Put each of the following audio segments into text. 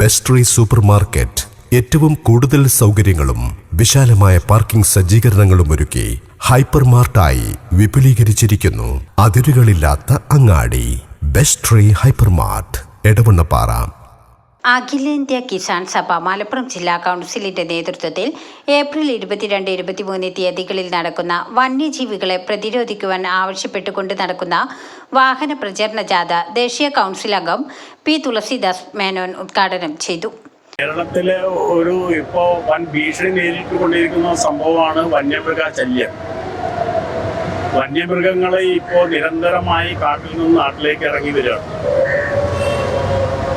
Best super market ഏറ്റവും കൂടുതൽ സൗകര്യങ്ങളും വിശാലമായ പാർക്കിംഗ് സജ്ജീകരണങ്ങളും ഒരുക്കി ഹൈപ്പർ മാർട്ടായി വിപുലീകരിച്ചിരിക്കുന്നു. അതിരുകളില്ലാത്ത അങ്ങാടി. Best hyper mart, Edavannappara. അഖിലേന്ത്യാ കിസാൻ സഭ മലപ്പുറം ജില്ലാ കൗൺസിലിന്റെ നേതൃത്വത്തിൽ ഏപ്രിൽ 22, 23 തീയതികളിൽ നടക്കുന്ന വന്യജീവികളെ പ്രതിരോധിക്കുവാൻ ആവശ്യപ്പെട്ടുകൊണ്ട് നടക്കുന്ന വാഹന പ്രചരണ ജാഥ ദേശീയ കൗൺസിൽ അംഗം പി തുളസിദാസ് മേനോൻ ഉദ്ഘാടനം ചെയ്തു. കേരളത്തിലെ ഇപ്പോൾ വൻ ഭീഷണി നേരിട്ടുകൊണ്ടിരിക്കുന്ന സംഭവമാണ് വന്യമൃഗ ശല്യം. വന്യമൃഗങ്ങളെ ഇപ്പോൾ നിരന്തരമായി കാട്ടിൽ നിന്ന് നാട്ടിലേക്ക് ഇറങ്ങി വരികയാണ്.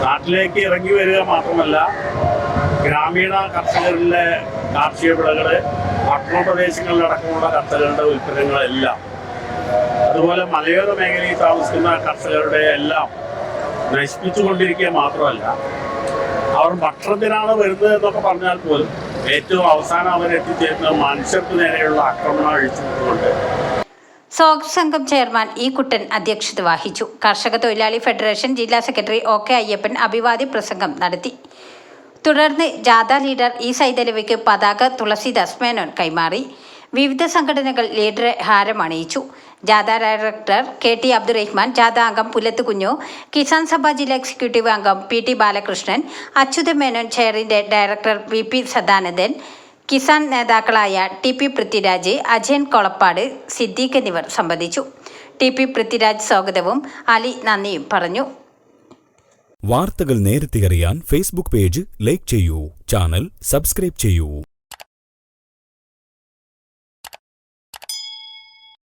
നാട്ടിലേക്ക് ഇറങ്ങി വരിക മാത്രമല്ല, ഗ്രാമീണ കർഷകരിലെ കാർഷിക വിളകൾ, പട്ടണ പ്രദേശങ്ങളിലടക്കമുള്ള കർഷകരുടെ ഉൽപ്പന്നങ്ങളെല്ലാം, അതുപോലെ മലയോര മേഖലയിൽ താമസിക്കുന്ന കർഷകരുടെ എല്ലാം നശിപ്പിച്ചുകൊണ്ടിരിക്കുക മാത്രമല്ല, അവർ ഭക്ഷണത്തിനാണ് വരുന്നത് എന്നൊക്കെ പറഞ്ഞാൽ പോലും ഏറ്റവും അവസാനം അവരെത്തിച്ചേരുന്ന മനുഷ്യർക്ക് നേരെയുള്ള ആക്രമണം അഴിച്ചുകൊണ്ട്. സ്വാഗത സംഘം ചെയർമാൻ ഇ കുട്ടൻ അധ്യക്ഷത വഹിച്ചു. കർഷക തൊഴിലാളി ഫെഡറേഷൻ ജില്ലാ സെക്രട്ടറി OK അയ്യപ്പൻ അഭിവാദ്യ പ്രസംഗം നടത്തി. തുടർന്ന് ജാഥ ലീഡർ ഇ സൈതലവിക്ക് പതാക തുളസിദാസ് മേനോൻ കൈമാറി. വിവിധ സംഘടനകൾ ലീഡറെ ഹാരമണിയിച്ചു. ജാഥ ഡയറക്ടർ KT അബ്ദുറഹ്മാൻ, ജാഥ അംഗം പുലത്ത് കുഞ്ഞു, കിസാൻ സഭ ജില്ലാ എക്സിക്യൂട്ടീവ് അംഗം PT ബാലകൃഷ്ണൻ, അച്യുത മേനോൻ ചെയറിന്റെ ഡയറക്ടർ VP സദാനന്ദൻ, കിസാൻ നേതാക്കളായ TP പൃഥ്വിരാജ്, അജയൻ കൊളപ്പാട്, സിദ്ദീഖ് എന്നിവർ സംബന്ധിച്ചു. TP പൃഥ്വിരാജ് സ്വാഗതവും അലി നന്ദിയും പറഞ്ഞു. വാർത്തകൾ നേരത്തെ അറിയാൻ ഫേസ്ബുക്ക് പേജ് ലൈക്ക് ചെയ്യൂ, ചാനൽ സബ്സ്ക്രൈബ് ചെയ്യൂ.